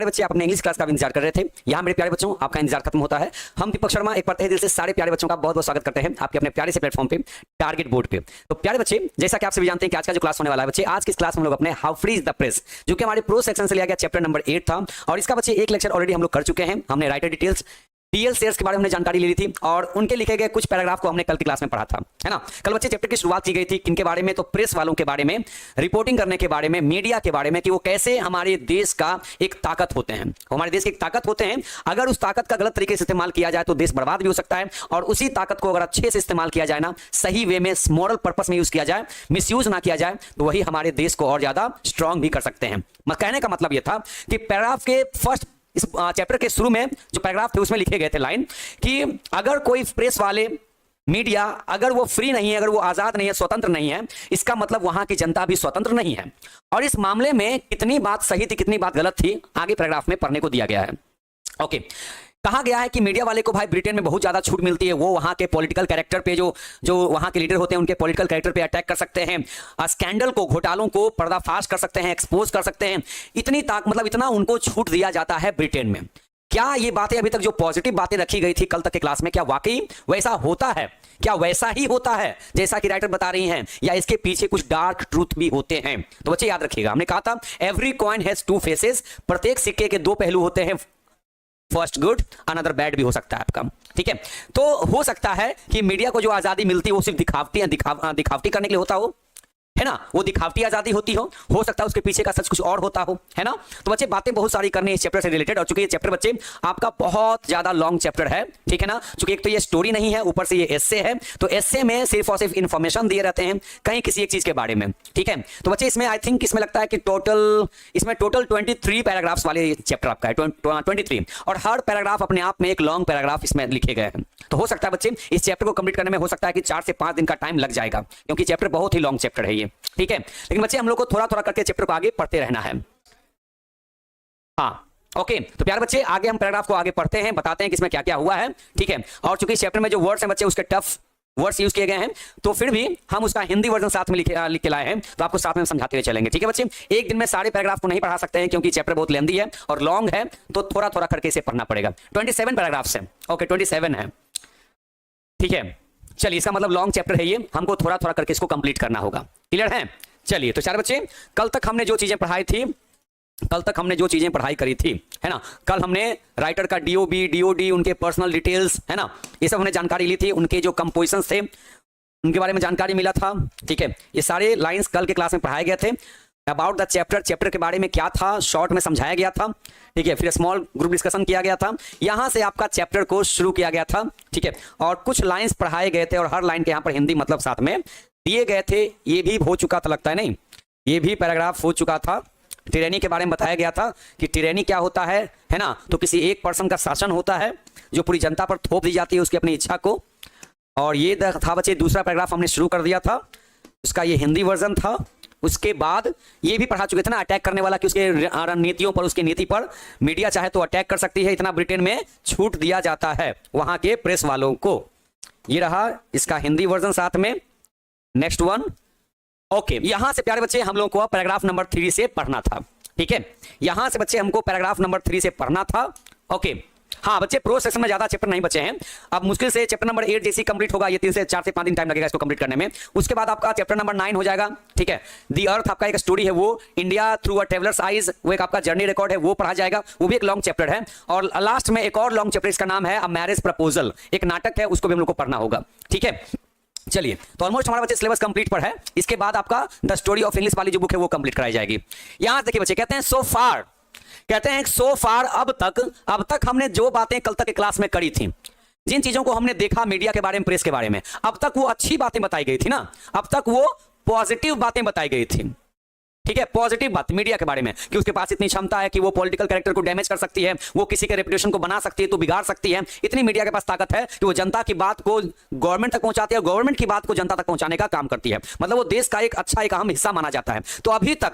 बच्चे आप अपने इंग्लिश क्लास का भी इंतजार कर रहे थे। यहाँ मेरे प्यारे बच्चों आपका इंतजार खत्म होता है। हम दीपक शर्मा एक बार तहे दिल से सारे प्यारे बच्चों का बहुत बहुत स्वागत करते हैं आपके अपने प्यारे से प्लेटफॉर्म पे, टारगेट बोर्ड पे। तो प्यारे बच्चे, जैसा कि आप सभी जानते हैं कि आज का जो क्लास होने वाला है बच्चे, आज की क्लास में हम लोग अपने how free is the press, जो कि हमारे प्रो सेक्शन से लिया गया चैप्टर नंबर 8 था, और इसका बच्चे एक लेक्चर ऑलरेडी हम लोग कर चुके हैं। हमने राइटर डिटेल्स डीएल शेयर्स के बारे में जानकारी ले ली थी और उनके लिखे गए कुछ पैराग्राफ को हमने कल की क्लास में पढ़ा था, है ना। कल बच्चे चैप्टर की शुरुआत की गई थी किनके बारे में, तो प्रेस वालों के बारे में, रिपोर्टिंग करने के बारे में, मीडिया के बारे में, कि वो कैसे हमारे देश का एक ताकत होते हैं, हमारे देश की एक ताकत होते हैं। अगर उस ताकत का गलत तरीके से इस्तेमाल किया जाए तो देश बर्बाद भी हो सकता है, और उसी ताकत को अगर अच्छे से इस्तेमाल किया जाए ना, सही वे में, मॉरल पर्पस में यूज किया जाए, मिसयूज ना किया जाए, तो वही हमारे देश को और ज्यादा स्ट्रांग भी कर सकते हैं। कहने का मतलब यह था कि पैराग्राफ के फर्स्ट इस चैप्टर के शुरू में जो पैराग्राफ थे उसमें लिखे गए थे लाइन कि अगर कोई प्रेस वाले, मीडिया, अगर वो फ्री नहीं है, अगर वो आजाद नहीं है, स्वतंत्र नहीं है, इसका मतलब वहां की जनता भी स्वतंत्र नहीं है। और इस मामले में कितनी बात सही थी कितनी बात गलत थी आगे पैराग्राफ में पढ़ने को दिया गया है। ओके, कहा गया है कि मीडिया वाले को भाई ब्रिटेन में बहुत ज्यादा छूट मिलती है, वो वहां के पॉलिटिकल कैरेक्टर पे जो वहां के लीडर होते हैं उनके पॉलिटिकल कैरेक्टर पे अटैक कर सकते हैं, स्कैंडल को, घोटालों को पर्दाफाश कर सकते हैं, एक्सपोज कर सकते हैं। इतना उनको छूट दिया जाता है ब्रिटेन में। क्या ये बातें अभी तक जो पॉजिटिव बातें रखी गई थी कल तक के क्लास में, क्या वाकई वैसा होता है? क्या वैसा ही होता है जैसा कि राइटर बता रही हैं, या इसके पीछे कुछ डार्क ट्रूथ भी होते हैं? तो बच्चे याद रखिएगा, हमने कहा था every coin has two faces, प्रत्येक सिक्के के दो पहलू होते हैं, फर्स्ट गुड अनदर बैड भी हो सकता है आपका, ठीक है। तो हो सकता है कि मीडिया को जो आजादी मिलती है वो सिर्फ दिखावटी करने के लिए होता हो, है ना, वो दिखावटी आजादी होती हो सकता है उसके पीछे का सच कुछ और होता हो, है ना। तो बच्चे बातें बहुत सारी करनी है इस चैप्टर से रिलेटेड, और चूंकि ये चैप्टर बच्चे आपका बहुत ज्यादा लॉन्ग चैप्टर है, ठीक है ना, चूंकि एक तो ये स्टोरी नहीं है, ऊपर से ये एस्से है, तो एस्से में सिर्फ और सिर्फ इंफॉर्मेशन दिए रहते हैं कहीं किसी एक चीज के बारे में, ठीक है। तो बच्चे इसमें आई थिंक इसमें लगता है कि टोटल 23 पैराग्राफ्स वाले चैप्टर आपका है, 23, और हर पैराग्राफ अपने आप में एक लॉन्ग पैराग्राफ इसमें लिखे गए हैं। तो हो सकता है बच्चे इस चैप्टर को कंप्लीट करने में हो सकता है कि 4 से 5 दिन का टाइम लग जाएगा, क्योंकि चैप्टर बहुत ही लॉन्ग चैप्टर है ये, ठीक है। लेकिन बच्चे हम लोग को थोड़ा थोड़ा करके चैप्टर को आगे पढ़ते रहना है। हाँ, ओके, तो प्यारे बच्चे आगे हम पैराग्राफ को आगे पढ़ते हैं, बताते हैं कि इसमें क्या क्या हुआ है, ठीक है। और चूंकि इस चैप्टर में जो वर्ड्स हैं बच्चे उसके टफ वर्ड्स यूज किए गए हैं, तो फिर भी हम उसका हिंदी वर्जन साथ में लिख के लाए हैं, तो आपको साथ में समझाते हुए चलेंगे, ठीक है बच्चे। एक दिन में सारे पैराग्राफ को नहीं पढ़ा सकते हैं क्योंकि चैप्टर बहुत लेंदी है और लॉन्ग है, तो थोड़ा थोड़ा करके इसे पढ़ना पड़ेगा। 27 पैराग्राफ्स हैं, ओके 27 है, ठीक है। चलिए, इसका मतलब लॉन्ग चैप्टर है ये, हमको थोड़ा थोड़ा करके इसको कंप्लीट करना होगा, क्लियर है। चलिए, तो चार बच्चे, कल तक हमने जो चीजें पढ़ाई करी थी, है ना, कल हमने राइटर का डीओबी, डीओडी, उनके पर्सनल डिटेल्स, है ना, ये सब हमने जानकारी ली थी, उनके जो कंपोजिशंस थे उनके बारे में जानकारी मिला था, ठीक है। ये सारे लाइंस कल के क्लास में पढ़ाए गए थे। अबाउट द चैप्टर के बारे में क्या था शॉर्ट में समझाया गया था, ठीक है। फिर स्मॉल ग्रुप डिस्कशन किया गया था, यहां से आपका चैप्टर को शुरू किया गया था, ठीक है। और कुछ लाइंस पढ़ाए गए थे और हर लाइन के यहाँ पर हिंदी मतलब साथ में दिए गए थे। ये भी हो चुका था, लगता है नहीं, ये भी पैराग्राफ हो चुका था। टिरेनी के बारे में बताया गया था कि टिरेनी क्या होता है ना, तो किसी एक पर्सन का शासन होता है जो पूरी जनता पर थोप दी जाती है उसकी अपनी इच्छा को। और ये था बच्चे दूसरा पैराग्राफ हमने शुरू कर दिया था, उसका ये हिंदी वर्जन था। उसके बाद ये भी पढ़ा चुके थे ना, अटैक करने वाला, कि उसके रणनीतियों पर, उसकी नीति पर मीडिया चाहे तो अटैक कर सकती है, इतना ब्रिटेन में छूट दिया जाता है वहां के प्रेस वालों को। ये रहा इसका हिंदी वर्जन साथ में। नेक्स्ट वन, ओके, यहां से प्यारे बच्चे हम लोगों को पैराग्राफ नंबर 3 से पढ़ना था, ठीक है। यहां से बच्चे हमको पैराग्राफ नंबर 3 से पढ़ना था, ओके। हाँ बच्चे, प्रो सेक्शन में ज्यादा चैप्टर नहीं बचे हैं, अब मुश्किल से चैप्टर नंबर 8 जैसी कंप्लीट होगा, ये 4 से 5 दिन टाइम लगेगा इसको कंप्लीट करने में। उसके बाद आपका चैप्टर नंबर 9 हो जाएगा, ठीक है। दी अर्थ आपका एक स्टोरी है, वो India through a travellers eyes, वो एक आपका जर्नी रिकॉर्ड है, वो पढ़ा जाएगा, वो भी एक लॉन्ग चैप्टर है। और लास्ट में एक और लॉन्ग चैप्टर, इसका नाम है अ मैरिज प्रपोजल, एक नाटक है, उसको भी हम लोग को पढ़ना होगा, ठीक है। चलिए, तो ऑलमोस्ट हमारा बच्चे सिलेबस कंप्लीट पर है। इसके बाद आपका द स्टोरी ऑफ इंग्लिश वाली जो बुक है वो कंप्लीट कराई जाएगी। यहां देखिए बच्चे, कहते हैं सो फार, अब तक हमने जो बातें कल तक के क्लास में करी थी, जिन चीजों को हमने देखा मीडिया के बारे में, प्रेस के बारे में, अब तक वो अच्छी बातें बताई गई थी ना, अब तक वो पॉजिटिव बातें बताई गई थी, ठीक है। पॉजिटिव बात मीडिया के बारे में कि उसके पास इतनी क्षमता है कि वो पॉलिटिकल कैरेक्टर को डैमेज कर सकती है, वो किसी के रेपुटेशन को बना सकती है, तो बिगाड़ सकती है। इतनी मीडिया के पास ताकत है कि वो जनता की बात को गवर्नमेंट तक पहुंचाती है, गवर्नमेंट की बात को जनता तक पहुंचाने का काम करती है, मतलब वो देश का एक अच्छा, एक अहम हिस्सा माना जाता है। तो अभी तक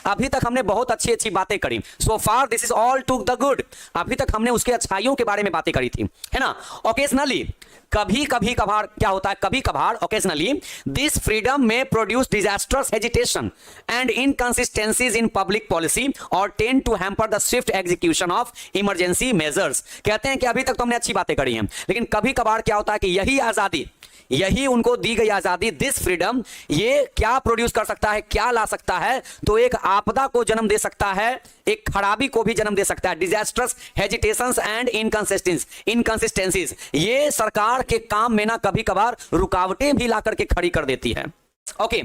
अभी तक हमने बहुत अच्छी अच्छी बातें करी। So far this is all to the good, अभी तक हमने उसके अच्छाइयों के बारे में बातें करी थी, है ना। ओकेजनली, कभी कभार क्या होता है, कभी कभार ओकेजनली दिस फ्रीडम में produce disasters hesitation and inconsistencies in public policy or tend to hamper the swift execution of emergency measures। कहते हैं कि अभी तक तो हमने अच्छी बातें करी हैं, लेकिन कभी कभार क्या होता है कि यही आजादी, यही उनको दी गई आजादी, दिस फ्रीडम, ये क्या प्रोड्यूस कर सकता है, क्या ला सकता है, तो एक आपदा को जन्म दे सकता है, एक खराबी को भी जन्म दे सकता है। डिजास्टर्स, हेजिटेशंस एंड इनकंसिस्टेंसीज, ये सरकार के काम में ना कभी कभार रुकावटें भी ला करके खड़ी कर देती है। ओके,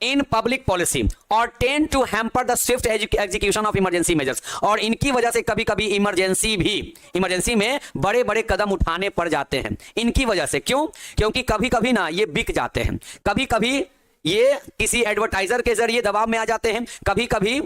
इन पब्लिक पॉलिसी और tend to hamper the swift execution of emergency measures, और इनकी वजह से कभी कभी इमरजेंसी में बड़े बड़े कदम उठाने पड़ जाते हैं इनकी वजह से। क्यों? क्योंकि कभी कभी ना ये बिक जाते हैं, कभी कभी ये किसी एडवर्टाइजर के जरिए दबाव में आ जाते हैं, कभी कभी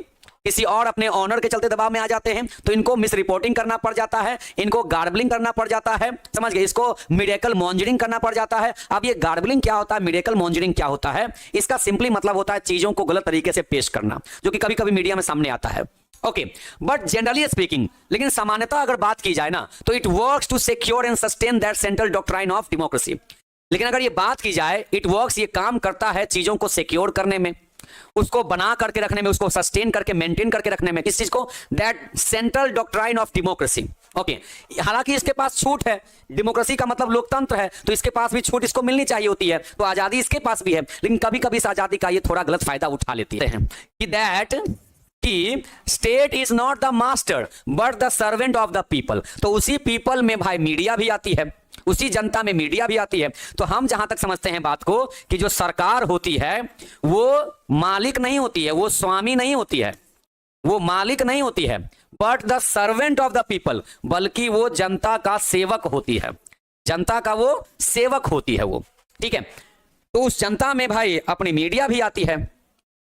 किसी और अपने ऑनर के चलते दबाव में आ जाते हैं, तो इनको मिस रिपोर्टिंग करना पड़ जाता है, इनको गार्बलिंग करना पड़ जाता है, समझ गए, इसको मिरेकल मॉन्जरिंग करना पड़ जाता है। अब ये गार्बलिंग क्या होता है, मिरेकल मॉन्जरिंग क्या होता है, इसका सिंपली मतलब होता है चीजों को गलत तरीके से पेश करना, जो कि कभी कभी मीडिया में सामने आता है। ओके, बट जनरली स्पीकिंग, लेकिन सामान्यतः अगर बात की जाए ना, तो it works to secure and sustain that central doctrine of democracy. लेकिन अगर ये बात की जाए, इट वर्क्स, ये काम करता है चीजों को सिक्योर करने में, उसको बना करके रखने में, उसको सस्टेन करके मेंटेन करके रखने में। किस चीज को? That central doctrine of democracy. Okay, हालांकि इसके पास छूट है, डेमोक्रेसी का मतलब लोकतंत्र है, तो इसके पास भी छूट इसको मिलनी चाहिए होती है, तो आजादी इसके पास भी है, लेकिन कभी कभी इस आजादी का ये थोड़ा गलत फायदा उठा लेती है कि दैट कि state is not the master but the servant of the people. तो उसी पीपल में भाई मीडिया भी आती है, उसी जनता में मीडिया भी आती है। तो हम जहां तक समझते हैं बात को कि जो सरकार होती है वो मालिक नहीं होती है, वो स्वामी नहीं होती है, वो मालिक नहीं होती है, but the servant of the people, बल्कि वो जनता का सेवक होती है, जनता का वो सेवक होती है वो। ठीक है, तो उस जनता में भाई अपनी मीडिया भी आती है।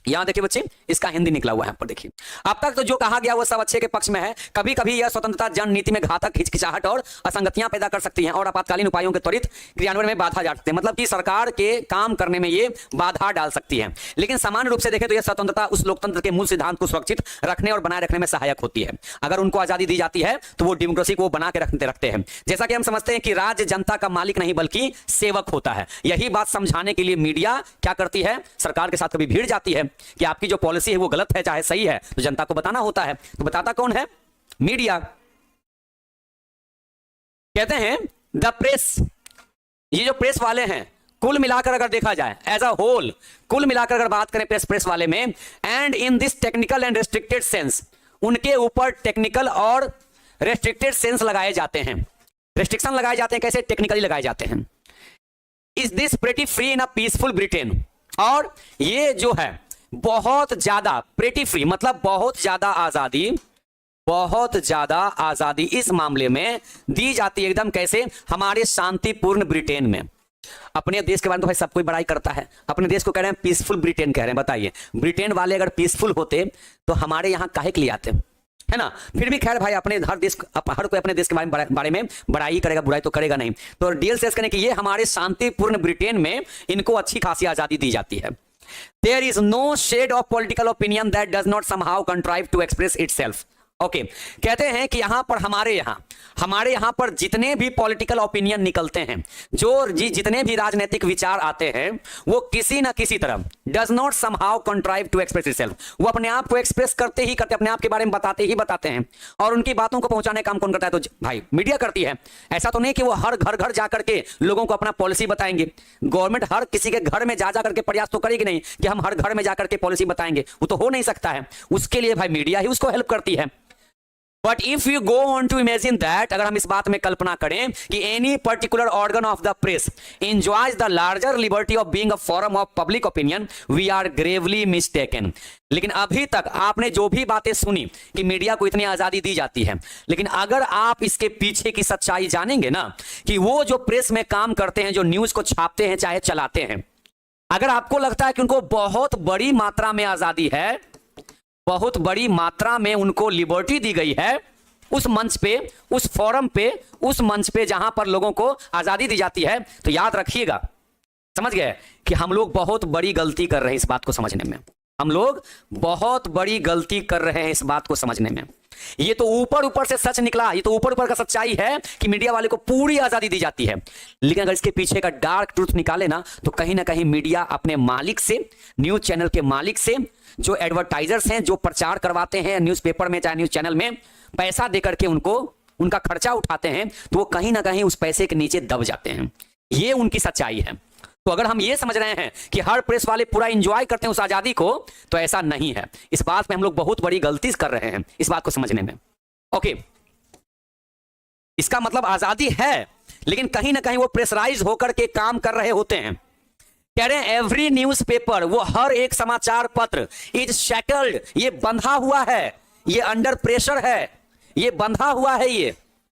यहां देखिए बच्चे, इसका हिंदी निकला हुआ है पर देखिए। अब तक तो जो कहा गया वो सब अच्छे के पक्ष में है। कभी कभी यह स्वतंत्रता जन नीति में घातक हिचकिचाहट और असंगतियां पैदा कर सकती हैं और आपातकालीन उपायों के त्वरित क्रियान्वयन में बाधा डाल सकते हैं, मतलब कि सरकार के काम करने में ये बाधा डाल सकती है। लेकिन सामान्य रूप से देखें तो यह स्वतंत्रता उस लोकतंत्र के मूल सिद्धांत को सुरक्षित रखने और बनाए रखने में सहायक होती है। अगर उनको आजादी दी जाती है तो वो डेमोक्रेसी को बना के रखते हैं। जैसा कि हम समझते हैं कि राज्य जनता का मालिक नहीं बल्कि सेवक होता है। यही बात समझाने के लिए मीडिया क्या करती है, सरकार के साथ कभी भिड़ जाती है कि आपकी जो पॉलिसी है वो गलत है चाहे सही है, तो जनता को बताना होता है। तो बताता कौन है? मीडिया। कहते हैं द प्रेस, ये जो प्रेस वाले हैं, कुल मिलाकर अगर देखा जाए एज अ होल, कुल मिलाकर अगर बात करें प्रेस वाले में, and in this technical and restricted sense, उनके ऊपर टेक्निकल और रेस्ट्रिक्टेड सेंस लगाए जाते हैं, रेस्ट्रिक्शन लगाए जाते हैं। कैसे? टेक्निकली लगाए जाते हैं। Is this pretty free in a peaceful Britain, और ये जो है बहुत ज्यादा प्रेटी फ्री मतलब बहुत ज्यादा आजादी, बहुत ज्यादा आजादी इस मामले में दी जाती है एकदम। कैसे? हमारे शांतिपूर्ण ब्रिटेन में। अपने देश के बारे में तो भाई सब कोई बड़ाई करता है, अपने देश को कह रहे हैं पीसफुल ब्रिटेन कह रहे हैं। बताइए, ब्रिटेन वाले अगर पीसफुल होते तो हमारे यहां काहे के लिए आते, है ना? फिर भी खैर भाई, अपने हर देश, हर कोई अपने देश के बारे में बड़ाई करेगा, बुराई तो करेगा नहीं। तो डीएल सेस कहने कि ये हमारे शांतिपूर्ण ब्रिटेन में इनको अच्छी खासी आजादी दी जाती है। There is no shade of political opinion that does not somehow contrive to express itself. Okay, कहते हैं कि यहां पर हमारे यहां पर जितने भी पॉलिटिकल ओपिनियन निकलते हैं, जो जितने भी राजनीतिक विचार आते हैं, वो किसी ना किसी तरह does not somehow contrive to express itself, वो अपने आप को एक्सप्रेस करते ही करते, अपने आप के बारे में बताते हैं। और उनकी बातों को पहुंचाने का काम कौन करता है? तो भाई मीडिया करती है। ऐसा तो नहीं कि वो हर घर जाकर के लोगों को अपना पॉलिसी बताएंगे। गवर्नमेंट हर किसी के घर में जा करके प्रयास तो करेगी नहीं कि हम हर घर में जाकर के पॉलिसी बताएंगे, वो तो हो नहीं सकता है। उसके लिए भाई मीडिया ही उसको हेल्प करती है। But if you go on to imagine that, अगर हम इस बात में कल्पना करें कि any particular organ of the press enjoys the larger liberty of being a forum of public opinion, we are gravely mistaken. लेकिन अभी तक आपने जो भी बातें सुनी कि मीडिया को इतनी आजादी दी जाती है, लेकिन अगर आप इसके पीछे की सच्चाई जानेंगे ना, कि वो जो प्रेस में काम करते हैं, जो न्यूज को छापते हैं चाहे चलाते हैं, अगर आपको लगता है कि उनको बहुत बड़ी मात्रा में आजादी है, बहुत बड़ी मात्रा में उनको लिबर्टी दी गई है, उस मंच पे, उस फोरम पे, उस मंच पे जहां पर लोगों को आजादी दी जाती है, तो याद रखिएगा, समझ गए कि हम लोग बहुत बड़ी गलती कर रहे हैं इस बात को समझने में। हम लोग बहुत बड़ी गलती कर रहे हैं इस बात को समझने में। ये तो ऊपर से सच निकला, ये तो ऊपर का सच्चाई है कि मीडिया वाले को पूरी आजादी दी जाती है, लेकिन अगर इसके पीछे का डार्क ट्रूथ निकाले ना, तो कहीं ना कहीं मीडिया अपने मालिक से, न्यूज चैनल के मालिक से, जो एडवर्टाइजर्स हैं, जो प्रचार करवाते हैं न्यूज़पेपर में चाहे न्यूज़ चैनल में, पैसा देकर के उनको उनका खर्चा उठाते हैं, तो वो कहीं ना कहीं उस पैसे के नीचे दब जाते हैं। ये उनकी सच्चाई है। तो अगर हम ये समझ रहे हैं कि हर प्रेस वाले पूरा एंजॉय करते हैं उस आजादी को, तो ऐसा नहीं है। इस बात में हम लोग बहुत बड़ी गलती कर रहे हैं, इस बात को समझने में। ओके, इसका मतलब आजादी है, लेकिन कहीं ना कहीं वो प्रेशराइज होकर के काम कर रहे होते हैं। कह रहे हैं एवरी न्यूज़पेपर, वो हर एक समाचार पत्र इज शैकल्ड, ये बंधा हुआ है, ये अंडर प्रेशर है, ये बंधा हुआ है, ये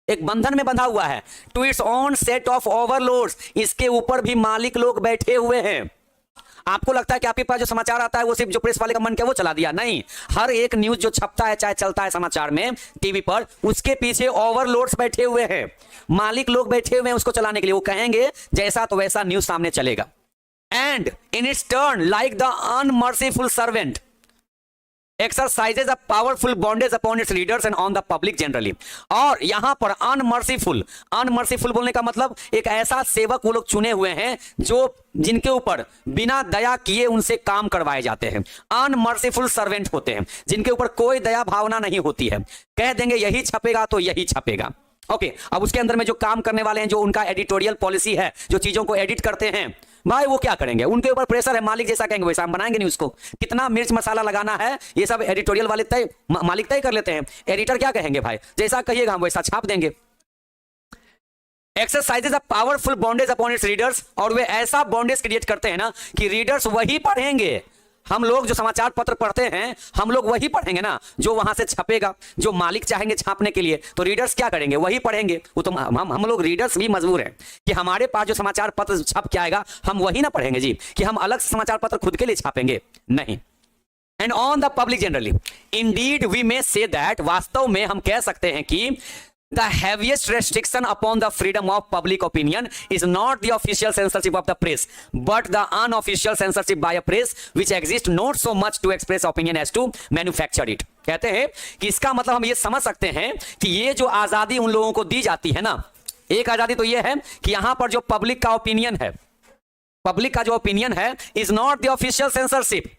एक बंधन में बंधा हुआ है। To its own set of overloads, इसके ऊपर भी मालिक लोग बैठे हुए हैं। आपको लगता है कि आपके पास जो समाचार आता है वो सिर्फ जो प्रेस वाले का मन किया वो चला दिया? नहीं, हर एक न्यूज जो छपता है, चाहे चलता है समाचार में, टीवी पर, उसके पीछे ओवरलोड्स बैठे हुए हैं, मालिक लोग बैठे हुए हैं उसको चलाने के लिए। वो कहेंगे जैसा तो वैसा न्यूज सामने चलेगा। And in its turn like the unmerciful servant exercises a powerful bondage upon its readers and on the public generally। और यहां पर अनमर्सीफुल बोलने का मतलब एक ऐसा सेवक वो लोग चुने हुए हैं जो जिनके ऊपर बिना दया किए उनसे काम करवाए जाते हैं। अनमर्सीफुल सर्वेंट होते हैं जिनके ऊपर कोई दया भावना नहीं होती है। कह देंगे यही छपेगा तो यही छपेगा। ओके, अब उसके अंदर में जो काम करने वाले हैं, जो उनका एडिटोरियल पॉलिसी है, जो चीजों को एडिट करते हैं, भाई वो क्या करेंगे? उनके ऊपर प्रेशर है, मालिक जैसा कहेंगे वैसा हम बनाएंगे न्यूज़ को। कितना मिर्च मसाला लगाना है ये सब एडिटोरियल वाले मालिक तय कर लेते हैं। एडिटर क्या कहेंगे? भाई जैसा कहिएगा हम वैसा छाप देंगे। Exercises a powerful bondage upon its readers, और वे ऐसा बॉन्डेज क्रिएट करते हैं ना कि रीडर्स वही पढ़ेंगे। हम लोग जो समाचार पत्र पढ़ते हैं, हम लोग वही पढ़ेंगे ना जो वहां से छपेगा, जो मालिक चाहेंगे छापने के लिए। तो रीडर्स क्या करेंगे? वही पढ़ेंगे। वो तो हम लोग रीडर्स भी मजबूर हैं कि हमारे पास जो समाचार पत्र छप के आएगा हम वही ना पढ़ेंगे जी, कि हम अलग से समाचार पत्र खुद के लिए छापेंगे? नहीं। And on the public generally, indeed we may say that, वास्तव में हम कह सकते हैं कि the heaviest restriction upon the freedom of public opinion is not the official censorship of the press, but the unofficial censorship by a press which exists not so much to express opinion as to manufacture it। कहते हैं कि इसका मतलब हम ये समझ सकते हैं कि ये जो आजादी उन लोगों को दी जाती है ना, एक आजादी तो ये है कि यहां पर जो पब्लिक का ओपिनियन है, पब्लिक का जो ओपिनियन है, is not the official censorship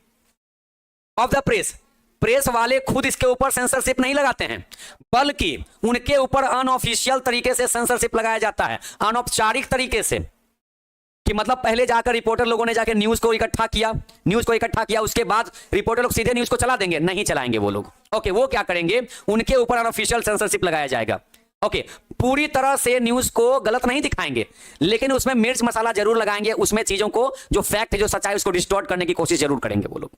of the press. Press वाले खुद इसके ऊपर सेंसरशिप नहीं लगाते हैं, बल्कि उनके ऊपर अनऑफिशियल तरीके से सेंसरशिप लगाया जाता है, अनौपचारिक तरीके से। कि मतलब पहले जाकर रिपोर्टर लोगों ने जाकर न्यूज को इकट्ठा किया, उसके बाद रिपोर्टर लोग सीधे न्यूज को चला देंगे? नहीं चलाएंगे वो लोग। ओके, वो क्या करेंगे? उनके ऊपर अनऑफिशियल सेंसरशिप लगाया जाएगा। ओके, पूरी तरह से न्यूज को गलत नहीं दिखाएंगे, लेकिन उसमें मिर्च मसाला जरूर लगाएंगे, उसमें चीजों को जो फैक्ट है, जो सच्चाई, उसको डिस्टॉर्ट करने की कोशिश जरूर करेंगे वो लोग।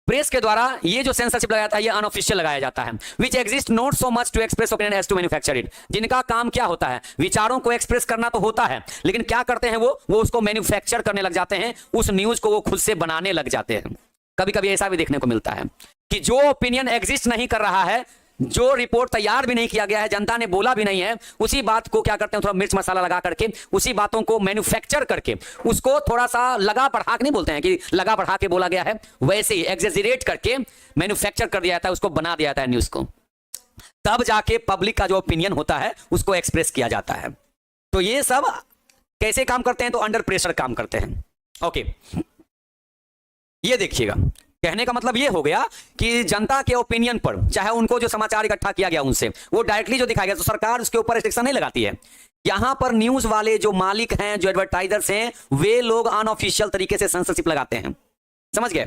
प्रेस के द्वारा ये जो सेंसरशिप लगाया जाता है, ये अनऑफिशियल लगाया जाता है। Which exist not so much to express opinion as to manufacture it, जिनका काम क्या होता है? विचारों को एक्सप्रेस करना तो होता है, लेकिन क्या करते हैं वो उसको मैन्युफैक्चर करने लग जाते हैं, उस न्यूज को वो खुद से बनाने लग जाते हैं। कभी कभी ऐसा भी देखने को मिलता है कि जो ओपिनियन एग्जिस्ट नहीं कर रहा है, जो रिपोर्ट तैयार भी नहीं किया गया है, जनता ने बोला भी नहीं है, उसी बात को क्या करते हैं? थोड़ा मिर्च मसाला लगा करके, उसी बातों को मैन्युफैक्चर करके, उसको थोड़ा सा लगा बढ़ा के, नहीं बोलते हैं कि लगा बढ़ा के बोला गया है, वैसे ही एग्जेजरेट करके मैन्युफैक्चर कर दिया जाता है, उसको बना दिया जाता है न्यूज को। तब जाके पब्लिक का जो ओपिनियन होता है उसको एक्सप्रेस किया जाता है। तो ये सब कैसे काम करते हैं? तो अंडर प्रेशर काम करते हैं। ओके, ये देखिएगा, कहने का मतलब ये हो गया कि जनता के ओपिनियन पर, चाहे उनको जो समाचार इकट्ठा किया गया उनसे, वो डायरेक्टली जो दिखाया गया, तो सरकार उसके ऊपर रिस्ट्रिक्शन नहीं लगाती है। यहां पर न्यूज वाले जो मालिक हैं, जो एडवर्टाइजर्स हैं, वे लोग अनऑफिशियल तरीके से सेंसरशिप लगाते हैं। समझ गए?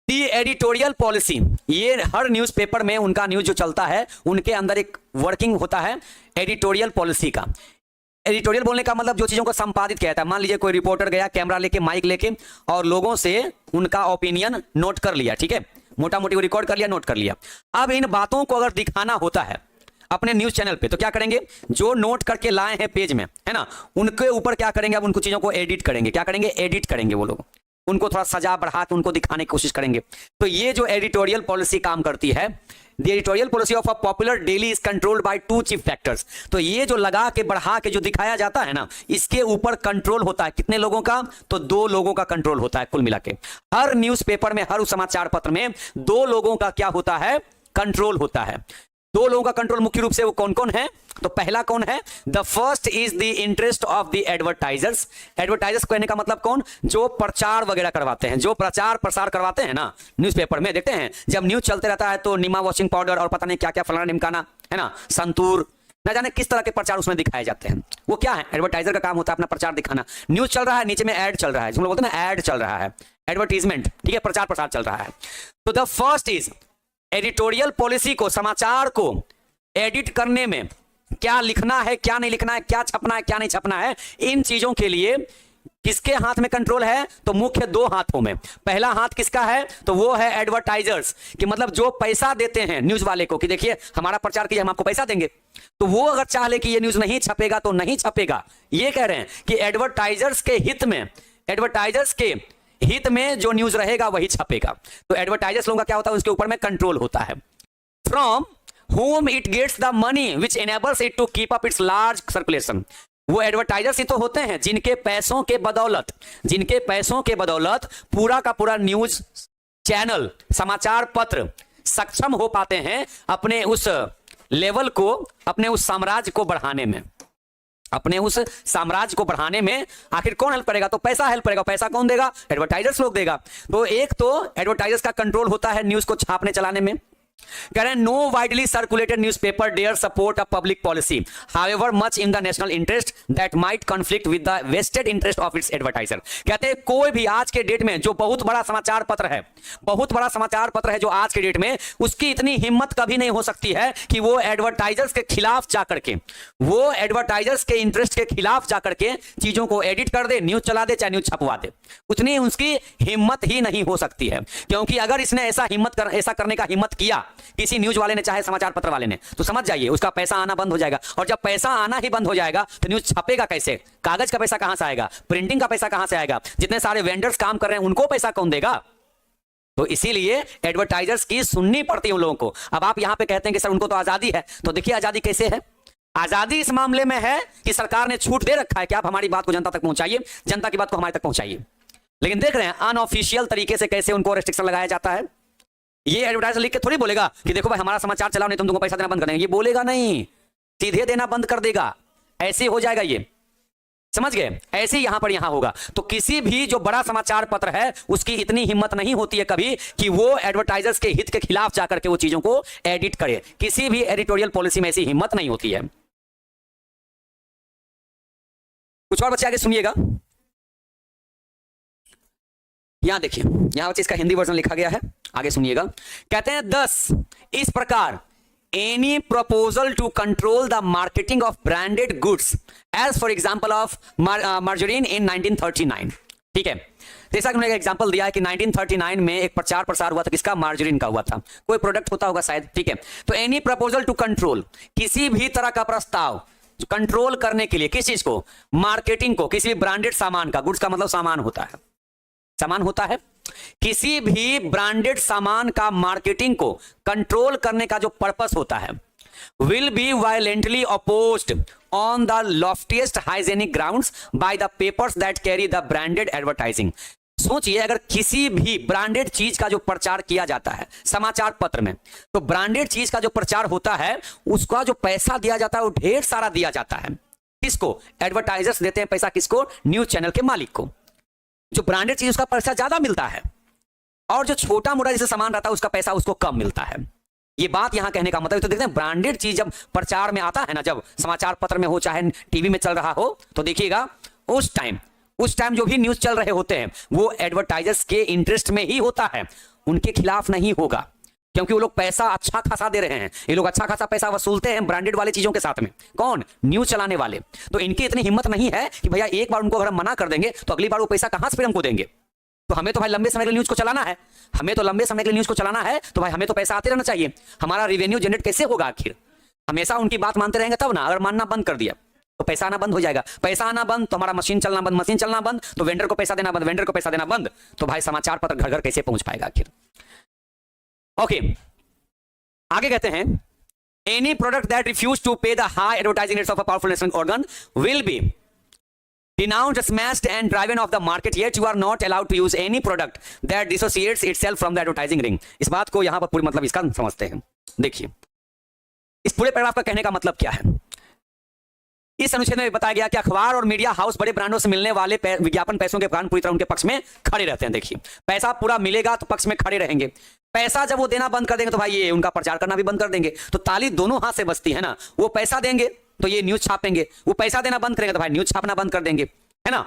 दी एडिटोरियल पॉलिसी, ये हर न्यूज़पेपर में उनका न्यूज जो चलता है, उनके अंदर एक वर्किंग होता है एडिटोरियल पॉलिसी का। एडिटोरियल बोलने का मतलब जो चीजों को संपादित किया जाता है। मान लीजिए कोई रिपोर्टर गया कैमरा लेके, माइक लेके, और लोगों से उनका ओपिनियन नोट कर लिया, ठीक है, मोटा मोटी को रिकॉर्ड कर लिया, नोट कर लिया। अब इन बातों को अगर दिखाना होता है अपने न्यूज चैनल पे, तो क्या करेंगे? जो नोट करके लाए हैं पेज में, है ना, उनके ऊपर क्या करेंगे? अब उनको चीजों को एडिट करेंगे। क्या करेंगे? एडिट करेंगे। वो लोग उनको थोड़ा सजा बढ़ा के उनको दिखाने की कोशिश करेंगे। तो ये जो एडिटोरियल पॉलिसी काम करती है, the editorial policy of a popular daily is controlled by two chief factors. तो ये जो लगा के बढ़ा के जो दिखाया जाता है ना, इसके ऊपर कंट्रोल होता है कितने लोगों का? तो 2 लोगों का कंट्रोल होता है कुल मिला के। हर न्यूज़पेपर में, हर समाचार पत्र में 2 लोगों का क्या होता है? कंट्रोल होता है। दो लोगों का कंट्रोल मुख्य रूप से वो कौन कौन है? तो पहला कौन है? The first is the interest of the advertisers. Advertisers कहने का मतलब कौन? जो प्रचार वगैरह करवाते हैं, जो प्रचार प्रसार करवाते हैं ना न्यूज़पेपर में। देखते हैं जब न्यूज चलते रहता है तो निमा वॉशिंग पाउडर और पता नहीं क्या क्या फलाना निमकाना है ना, संतूर, न जाने किस तरह के प्रचार उसमें दिखाए जाते हैं। वो क्या है? एडवर्टाइजर का काम होता है अपना प्रचार दिखाना। न्यूज चल रहा है, नीचे में ऐड चल रहा है, हम लोग बोलते हैं ना ऐड चल रहा है, एडवर्टीजमेंट, ठीक है, प्रचार प्रसार चल रहा है। तो the first is editorial policy को, समाचार को एडिट करने में क्या लिखना है, क्या नहीं लिखना है, क्या छपना है, क्या नहीं छपना है, इन चीजों के लिए किसके हाथ में कंट्रोल है? तो मुख्य दो हाथों में। पहला हाथ किसका है? तो वो है एडवर्टाइजर्स, कि मतलब जो पैसा देते हैं न्यूज वाले को कि देखिए हमारा प्रचार कीजिए, हम आपको पैसा देंगे। तो वो अगर चाह ले कि ये न्यूज नहीं छपेगा तो नहीं छपेगा। ये कह रहे हैं कि एडवर्टाइजर्स के हित में, एडवर्टाइजर्स के हित में जो न्यूज रहेगा वही छपेगा। तो एडवर्टाइजर्स लोगों का क्या होता है? उसके ऊपर में कंट्रोल होता है। From whom it gets the money which enables it to keep up its large circulation। वो एडवर्टाइजर्स ही तो होते हैं जिनके पैसों के बदौलत, जिनके पैसों के बदौलत पूरा का पूरा न्यूज चैनल, समाचार पत्र सक्षम हो पाते हैं अपने उस लेवल को, अपने उस साम्राज्य को बढ़ाने में, अपने उस साम्राज्य को बढ़ाने में। आखिर कौन हेल्प करेगा? तो पैसा हेल्प करेगा। पैसा कौन देगा? एडवर्टाइजर्स लोग देगा। तो एक तो एडवर्टाइजर्स का कंट्रोल होता है न्यूज को छापने चलाने में। कह रहे हैं no widely circulated newspaper dare support a public policy however much in the national interest that might conflict with the vested interest of its advertiser. कहते हैं कोई भी आज के डेट में जो बहुत बड़ा समाचार पत्र है, बहुत बड़ा समाचार पत्र है जो आज के डेट में, उसकी इतनी हिम्मत कभी नहीं हो सकती है कि वो एडवर्टाइजर्स के खिलाफ जाकर के, वो एडवर्टाइजर्स के इंटरेस्ट के खिलाफ जाकर के चीजों को एडिट कर दे, न्यूज चला दे, चाहे न्यूज छपवा दे। उतनी उसकी हिम्मत ही नहीं हो सकती है। क्योंकि अगर इसने ऐसा करने का हिम्मत किया किसी न्यूज वाले ने, चाहे समाचार पत्र वाले ने, तो समझ जाइए उसका पैसा आना बंद हो जाएगा। और जब पैसा आना ही बंद हो जाएगा तो न्यूज छपेगा कैसे? कागज का पैसा कहां से आएगा? प्रिंटिंग का पैसा कहां से आएगा? जितने सारे वेंडर्स काम कर रहे हैं उनको पैसा कौन देगा? तो इसीलिए एडवर्टाइजर्स की सुननी पड़ती है उन लोगों को। अब आप यहां पे कहते हैं कि सर उनको तो आजादी है, तो देखिए आजादी कैसे है। आजादी इस मामले में है कि सरकार ने छूट दे रखा है कि आप हमारी बात को जनता तक पहुंचाइए, जनता की बात को हमारे तक पहुंचाइए। लेकिन देख रहे हैं अनऑफिशियल तरीके से कैसे उनको रेस्ट्रिक्शन लगाया जाता है। ये एडवर्टाइजर लिख के थोड़ी बोलेगा कि देखो भाई हमारा समाचार चलाओ नहीं तो तुमको पैसा देना बंद कर देंगे। ये बोलेगा नहीं, सीधे देना बंद कर देगा। ऐसे हो जाएगा ये, समझ गए? ऐसे ही यहां पर यहां होगा। तो किसी भी जो बड़ा समाचार पत्र है उसकी इतनी हिम्मत नहीं होती है कभी कि वो एडवर्टाइजर्स के हित के खिलाफ जाकर के वो चीजों को एडिट करे। किसी भी एडिटोरियल पॉलिसी में ऐसी हिम्मत नहीं होती है। कुछ और बच्चे आगे सुनिएगा। यहां देखिए, यहां बच्चे इसका हिंदी वर्जन लिखा गया है, आगे सुनिएगा। कहते हैं 10 इस प्रकार any proposal to control the marketing of branded goods as for example of margarine in 1939। ठीक है, जैसा कि उन्होंने एग्जांपल दिया है कि 1939 में एक प्रचार प्रसार हुआ था, किसका? मार्जरीन का हुआ था। कोई प्रोडक्ट होता होगा शायद, ठीक है। तो एनी प्रपोजल टू कंट्रोल, किसी भी तरह का प्रस्ताव कंट्रोल करने के लिए, किस चीज को? मार्केटिंग को, किसी भी ब्रांडेड सामान का, गुड्स का मतलब सामान होता है, सामान होता है। किसी भी ब्रांडेड सामान का मार्केटिंग को कंट्रोल करने का जो पर्पस होता है, will be violently opposed on the loftiest hygienic grounds by the papers that carry the branded advertising. सोचिए अगर किसी भी ब्रांडेड चीज का जो प्रचार किया जाता है समाचार पत्र में, तो ब्रांडेड चीज का जो प्रचार होता है उसका जो पैसा दिया जाता है वो ढेर सारा दिया जाता है। किसको? एडवर्टाइजर्स देते हैं पैसा। किसको? न्यूज चैनल के मालिक को। जो ब्रांडेड चीज उसका पैसा ज्यादा मिलता है और जो छोटा मोटा जैसे सामान रहता है उसका पैसा उसको कम मिलता है। ये बात यहां कहने का मतलब, तो देखते हैं ब्रांडेड चीज जब प्रचार में आता है ना, जब समाचार पत्र में हो चाहे टीवी में चल रहा हो, तो देखिएगा उस टाइम जो भी न्यूज चल रहे होते हैं वो एडवर्टाइजर्स के इंटरेस्ट में ही होता है, उनके खिलाफ नहीं होगा। क्योंकि वो लोग पैसा अच्छा खासा दे रहे हैं, ये लोग अच्छा खासा पैसा वसूलते हैं ब्रांडेड वाले चीजों के साथ में। कौन? न्यूज चलाने वाले। तो इनकी इतनी हिम्मत नहीं है कि भैया एक बार उनको अगर हम मना कर देंगे तो अगली बार वो पैसा कहां से फिर हमको देंगे। तो हमें तो भाई लंबे समय के लिए न्यूज को चलाना है, हमें तो लंबे समय के लिए न्यूज को चलाना है, तो भाई हमें तो पैसा आते रहना चाहिए। हमारा रेवेन्यू जनरेट कैसे होगा? आखिर हमेशा उनकी बात मानते रहेंगे तब ना। अगर मानना बंद कर दिया तो पैसा आना बंद हो जाएगा। पैसा आना बंद तो हमारा मशीन चलना बंद, मशीन चलना बंद तो वेंडर को पैसा देना बंद, वेंडर को पैसा देना बंद, तो भाई समाचार पत्र घर घर कैसे पहुंच पाएगा आखिर? ओके, आगे कहते हैं any product that refuse to pay the high advertising rates of a powerful national organ will be denounced, smashed and driven off the market, yet you are not allowed to use any product that dissociates itself from the advertising ring। इस बात को यहां पर पूरी मतलब इसका समझते हैं। देखिए इस पूरे पैराग्राफ का कहने का मतलब क्या है? इस अनुच्छेद में बताया गया कि अखबार और मीडिया हाउस बड़े ब्रांडों से मिलने वाले विज्ञापन पैसों के कारण पूरी तरह उनके पक्ष में खड़े रहते हैं। देखिए, पैसा पूरा मिलेगा तो पक्ष में खड़े रहेंगे, पैसा जब वो देना बंद कर देंगे तो भाई ये उनका प्रचार करना भी बंद कर देंगे। तो ताली दोनों हाथ से बजती है ना, वो पैसा देंगे तो ये न्यूज छापेंगे, वो पैसा देना बंद करेंगे तो भाई न्यूज छापना बंद कर देंगे, है ना।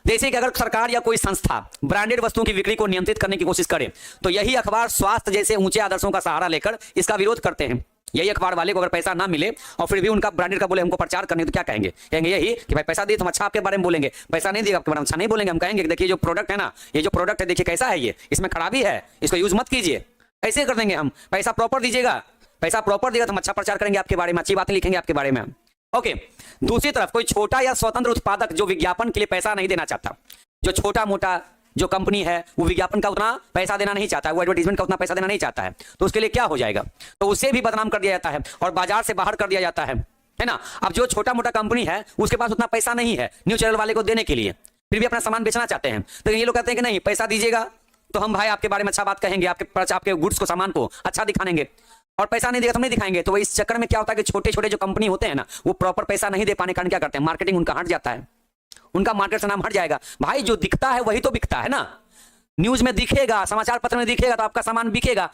जैसे कि अगर सरकार या कोई संस्था ब्रांडेड वस्तुओं की बिक्री को नियंत्रित करने की कोशिश करे तो यही अखबार स्वास्थ्य जैसे ऊंचे आदर्शों का सहारा लेकर इसका विरोध करते हैं। यही अखबार वाले को अगर पैसा ना मिले और फिर भी उनका ब्रांडेड का बोले हमको प्रचार करने, तो क्या कहेंगे? कहेंगे यही कि भाई पैसा दिए तो हम अच्छा आपके बारे में बोलेंगे, पैसा नहीं दिएगा आपके बारे में अच्छा नहीं बोलेंगे। हम कहेंगे कि देखिए जो प्रोडक्ट है ना, ये जो प्रोडक्ट है देखिए कैसा है, ये इसमें खराबी है, इसको यूज मत कीजिए, ऐसे कर देंगे हम। पैसा प्रॉपर दीजिएगा, पैसा प्रॉपर देगा तो हम अच्छा प्रचार करेंगे आपके बारे में, अच्छी बातें लिखेंगे आपके बारे में। ओके, दूसरी तरफ कोई छोटा या स्वतंत्र उत्पादक जो विज्ञापन के लिए पैसा नहीं देना चाहता, जो छोटा मोटा जो कंपनी है वो विज्ञापन का उतना पैसा देना नहीं चाहता है, वो एडवर्टाइजमेंट का उतना पैसा देना नहीं चाहता है, तो उसके लिए क्या हो जाएगा? तो उसे भी बदनाम कर दिया जाता है और बाजार से बाहर कर दिया जाता है ना। अब जो छोटा मोटा कंपनी है उसके पास उतना पैसा नहीं है न्यूज चैनल वाले को देने के लिए, फिर भी अपना सामान बेचना चाहते हैं, तो ये लोग कहते हैं कि नहीं पैसा दीजिएगा तो हम भाई आपके बारे में अच्छा बात कहेंगे, आपके गुड्स को, सामान को अच्छा दिखाएंगे, और पैसा नहीं देगा तो हम नहीं दिखाएंगे। तो इस चक्कर में क्या होता है कि छोटे छोटे जो कंपनी होते हैं ना, वो प्रॉपर पैसा नहीं दे पाने के कारण क्या करते हैं, मार्केटिंग उनका हट जाता है, उनका मार्केट से नाम हट जाएगा। भाई जो दिखता है वही तो बिकता है ना, न्यूज में दिखेगा, समाचार पत्र में दिखेगा तो आपका सामान बिकेगा,